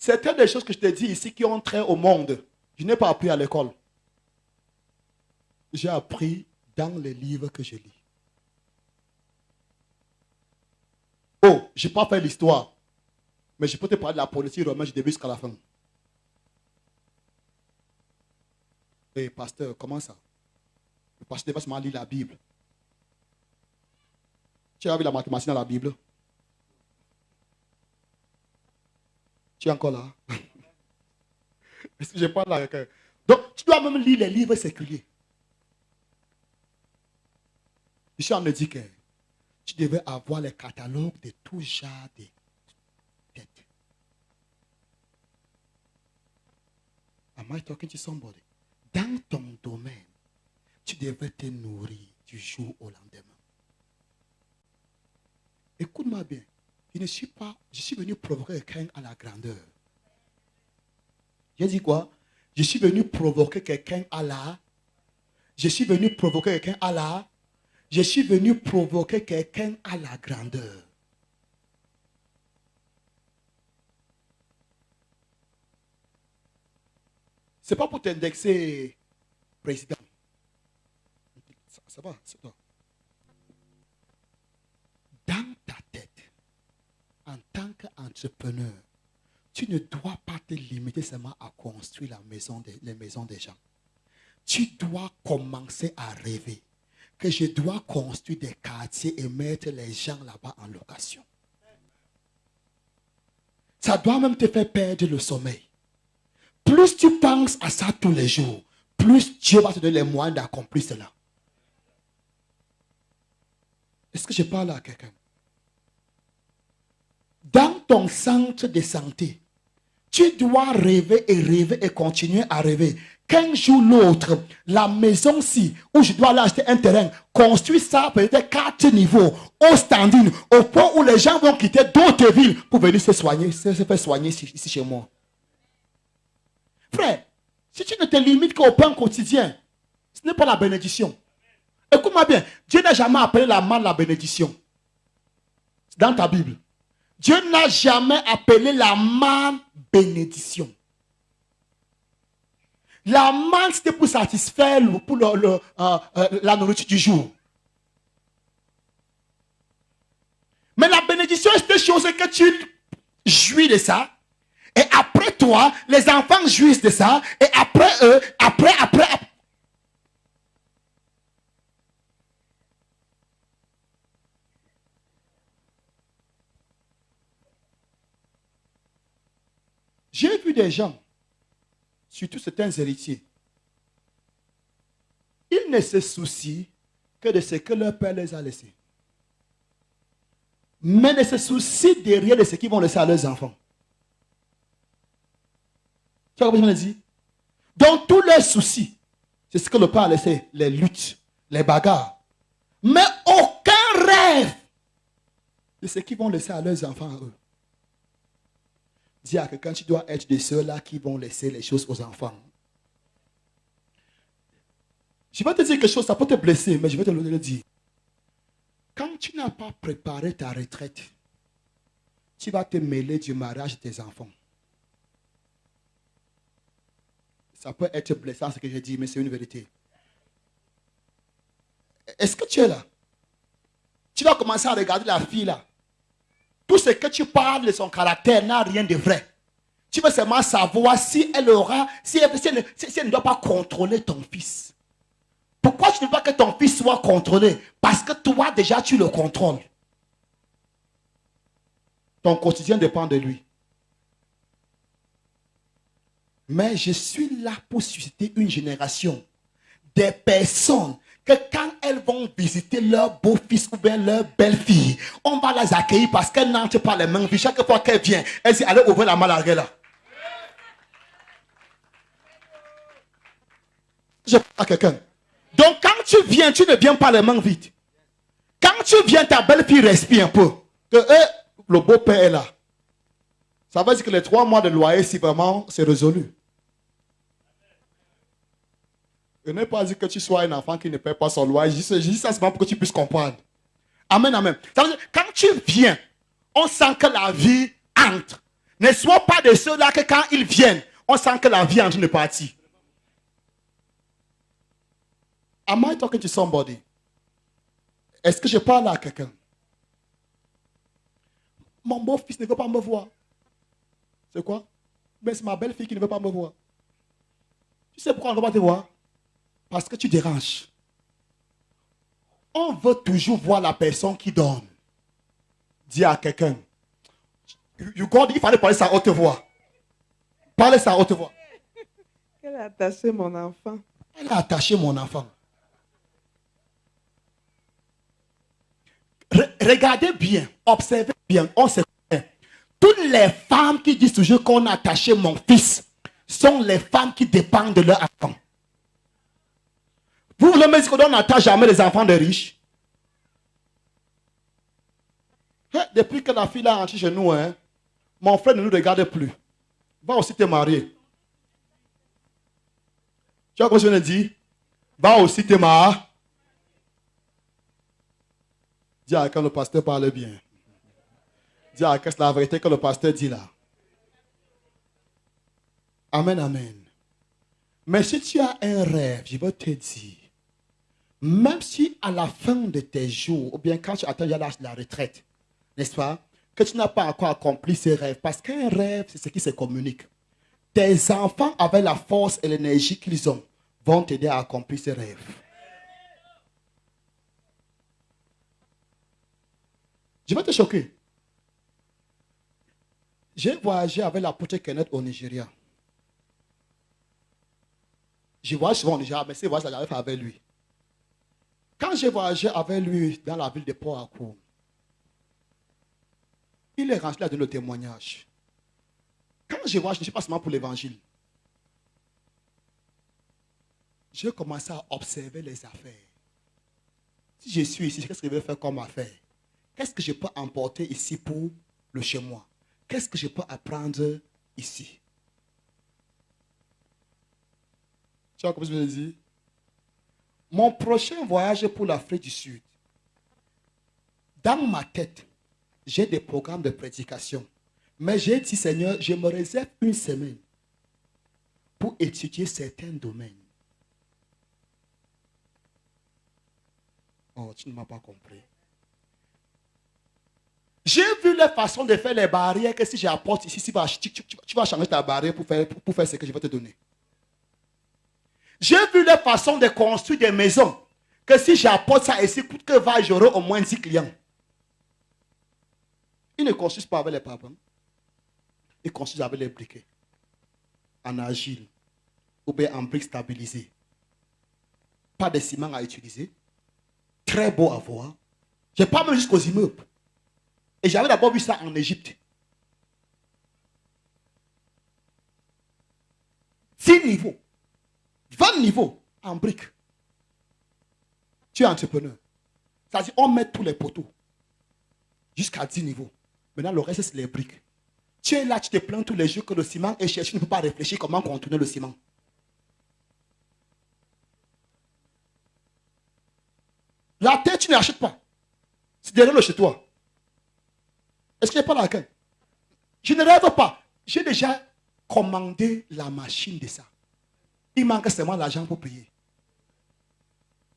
Certaines des choses que je te dis ici qui ont trait au monde, je n'ai pas appris à l'école. J'ai appris dans les livres que je lis. Oh, je n'ai pas fait l'histoire, mais je peux te parler de la politique romaine du début jusqu'à la fin. Et pasteur, comment ça? Le pasteur va seulement lire la Bible. Tu as vu la mathématique dans la Bible? Tu es encore là? Est-ce que je parle là? Donc, tu dois même lire les livres séculiers. Je suis en train de dire que tu devais avoir les catalogues de tout genre de têtes. Am I talking to somebody? Dans ton domaine, tu devais te nourrir du jour au lendemain. Écoute-moi bien. Je suis venu provoquer quelqu'un à la grandeur. J'ai dit quoi? Je suis venu provoquer quelqu'un à la... Je suis venu provoquer quelqu'un à la... Je suis venu provoquer quelqu'un à la grandeur. Ce n'est pas pour t'indexer, président. Ça va, c'est toi. Dans ta tête, en tant qu'entrepreneur, tu ne dois pas te limiter seulement à construire les maisons des gens. Tu dois commencer à rêver que je dois construire des quartiers et mettre les gens là-bas en location. Ça doit même te faire perdre le sommeil. Plus tu penses à ça tous les jours, plus Dieu va te donner les moyens d'accomplir cela. Est-ce que je parle à quelqu'un? Dans ton centre de santé, tu dois rêver et continuer à rêver. Qu'un jour l'autre, la maison-ci, où je dois aller acheter un terrain, construire ça peut-être 4 niveaux, au standing, au point où les gens vont quitter d'autres villes pour venir se faire soigner ici chez moi. Frère, si tu ne te limites qu'au pain quotidien, ce n'est pas la bénédiction. Écoute-moi bien, Dieu n'a jamais appelé la manne la bénédiction. C'est dans ta Bible. Dieu n'a jamais appelé la manne bénédiction. La manne, c'était pour satisfaire la nourriture du jour. Mais la bénédiction, c'est une chose que tu jouis de ça. Et après toi, les enfants jouissent de ça. Et après eux, après. J'ai vu des gens, surtout certains héritiers, ils ne se soucient que de ce que leur père les a laissé. Mais ne se soucient de rien de ce qu'ils vont laisser à leurs enfants. Tu vois ce que je dis? Donc tous leurs soucis, c'est ce que le père a laissé, les luttes, les bagarres. Mais aucun rêve de ce qu'ils vont laisser à leurs enfants à eux. Dis à quelqu'un, tu dois être de ceux-là qui vont laisser les choses aux enfants. Je vais te dire quelque chose, ça peut te blesser, mais je vais te le dire. Quand tu n'as pas préparé ta retraite, tu vas te mêler du mariage de tes enfants. Ça peut être blessant ce que j'ai dit, mais c'est une vérité. Est-ce que tu es là? Tu vas commencer à regarder la fille là. Tout ce que tu parles de son caractère n'a rien de vrai. Tu veux seulement savoir si elle ne doit pas contrôler ton fils. Pourquoi tu ne veux pas que ton fils soit contrôlé? Parce que toi déjà tu le contrôles. Ton quotidien dépend de lui. Mais je suis là pour susciter une génération des personnes que quand elles vont visiter leur beau-fils ou bien leur belle-fille, on va les accueillir parce qu'elles n'entrent pas les mains vides. Chaque fois qu'elle vient, elle dit, allez ouvrir la main larguée là. Je parle à quelqu'un. Donc quand tu viens, tu ne viens pas les mains vides. Quand tu viens, ta belle-fille respire un peu. Que le beau-père est là. Ça veut dire que les 3 mois de loyer, si vraiment c'est résolu. Je n'ai pas dit que tu sois un enfant qui ne paie pas son loyer. Je dis ça seulement pour que tu puisses comprendre. Amen, amen. Ça veut dire, quand tu viens, on sent que la vie entre. Ne sois pas de ceux-là que quand ils viennent, on sent que la vie est en train de partir. Am I talking to somebody? Est-ce que je parle à quelqu'un? Mon beau-fils ne veut pas me voir. C'est quoi? Mais c'est ma belle-fille qui ne veut pas me voir. Tu sais pourquoi on ne veut pas te voir? Parce que tu déranges. On veut toujours voir la personne qui donne. Dis à quelqu'un. Il fallait parler sa haute voix. Parlez sa haute voix. Elle a attaché mon enfant. Elle a attaché mon enfant. Regardez bien, observez bien, on se connaît. Toutes les femmes qui disent toujours qu'on a attaché mon fils sont les femmes qui dépendent de leur enfant. Vous voulez me dire qu'on n'attache jamais les enfants des riches? Depuis que la fille a rentré chez nous, mon frère ne nous regarde plus. Va aussi te marier. Tu vois comment je viens de dire? Va aussi te marier. Dis à quand le pasteur parle bien. Dis à qu'est-ce la vérité que le pasteur dit là. Amen, amen. Mais si tu as un rêve, je veux te dire, même si à la fin de tes jours, ou bien quand tu atteins l'âge de la retraite, n'est-ce pas, que tu n'as pas encore accompli ce rêve, parce qu'un rêve, c'est ce qui se communique. Tes enfants, avec la force et l'énergie qu'ils ont, vont t'aider à accomplir ce rêve. Je vais te choquer. J'ai voyagé avec l'apôtre Kenneth au Nigeria. Je voyage souvent au Nigeria, mais c'est voyage que j'avais fait avec lui. Quand j'ai voyagé avec lui dans la ville de Port-Harcourt, il est rentré à donner le témoignage. Quand je voyage, je ne suis pas seulement pour l'évangile. J'ai commencé à observer les affaires. Si je suis ici, qu'est-ce que je vais faire comme affaire? Qu'est-ce que je peux emporter ici pour le chez moi? Qu'est-ce que je peux apprendre ici? Tu vois comment je me dis? Mon prochain voyage pour l'Afrique du Sud, dans ma tête, j'ai des programmes de prédication. Mais j'ai dit, Seigneur, je me réserve une semaine pour étudier certains domaines. Oh, tu ne m'as pas compris. J'ai vu la façon de faire les barrières que si j'apporte ici, tu vas changer ta barrière pour faire ce que je vais te donner. J'ai vu la façon de construire des maisons que si j'apporte ça ici, coûte que va, j'aurai au moins 10 clients. Ils ne construisent pas avec les papins. Ils construisent avec les briquets. En argile. Ou bien en briques stabilisées. Pas de ciment à utiliser. Très beau à voir. Je pas même jusqu'aux immeubles. Et j'avais d'abord vu ça en Égypte. 10 niveaux. 20 niveaux en briques. Tu es entrepreneur. C'est-à-dire, on met tous les poteaux. Jusqu'à 10 niveaux. Maintenant, le reste, c'est les briques. Tu es là, tu te plains tous les jours que le ciment est cher. Tu ne peux pas réfléchir comment contourner le ciment. La terre, tu n'achètes pas. C'est derrière le chez toi. Est-ce que je parle à quelqu'un? Je ne rêve pas. J'ai déjà commandé la machine de ça. Il manque seulement l'argent pour payer.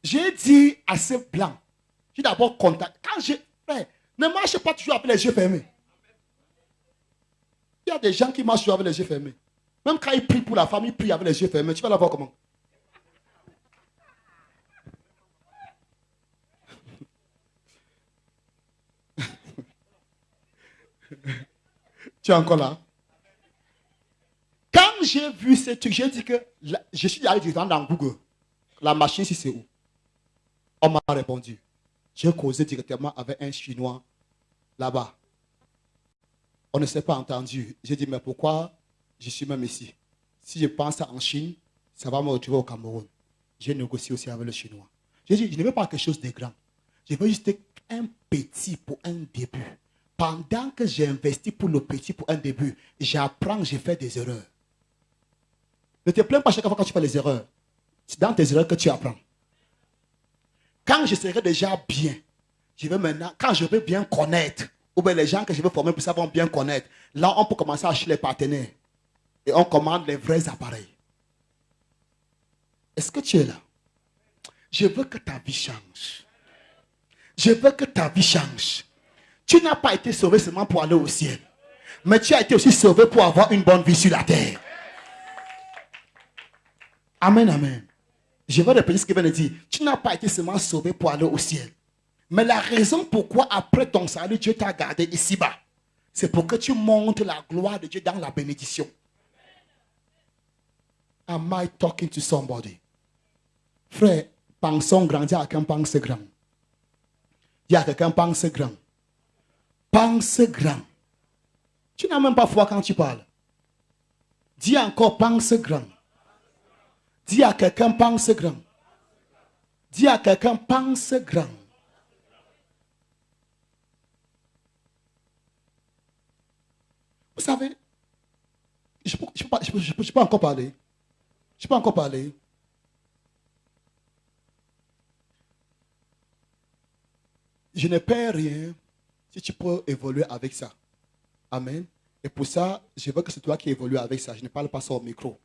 J'ai dit à ce blanc, j'ai d'abord contacté. Quand j'ai fait, ne marche pas toujours avec les yeux fermés. Il y a des gens qui marchent toujours avec les yeux fermés. Même quand ils prient pour la famille, ils prient avec les yeux fermés. Tu vas la voir comment? Tu es encore là? Quand j'ai vu ce truc, j'ai dit que je suis allé dans Google. La machine, si c'est où? On m'a répondu. J'ai causé directement avec un Chinois là-bas. On ne s'est pas entendu. J'ai dit, mais pourquoi je suis même ici? Si je pense en Chine, ça va me retrouver au Cameroun. J'ai négocié aussi avec le Chinois. J'ai dit, je ne veux pas quelque chose de grand. Je veux juste un petit pour un début. Pendant que j'ai investi pour le petit pour un début, j'apprends, je fais des erreurs. Ne te plains pas chaque fois quand tu fais les erreurs. C'est dans tes erreurs que tu apprends. Quand je serai déjà bien, je vais maintenant, quand je vais bien connaître, ou bien les gens que je veux former pour ça vont bien connaître, Là, on peut commencer à acheter les partenaires. Et on commande les vrais appareils. Est-ce que tu es là? Je veux que ta vie change. Je veux que ta vie change. Tu n'as pas été sauvé seulement pour aller au ciel. Mais tu as été aussi sauvé pour avoir une bonne vie sur la terre. Amen, amen. Je vais répéter ce qu'il vient de dire. Tu n'as pas été seulement sauvé pour aller au ciel. Mais la raison pourquoi après ton salut, Dieu t'a gardé ici-bas, c'est pour que tu montres la gloire de Dieu dans la bénédiction. Am I talking to somebody? Frère, pensons grand. Dis à quelqu'un, pense grand. Dis à quelqu'un, pense grand. Pense grand. Tu n'as même pas foi quand tu parles. Dis encore, pense grand. Dis à quelqu'un, pense grand. Dis à quelqu'un, pense grand. Vous savez, je ne peux encore parler. Je peux encore parler. Je ne perds rien si tu peux évoluer avec ça. Amen. Et pour ça, je veux que c'est toi qui évolues avec ça. Je ne parle pas ça au micro.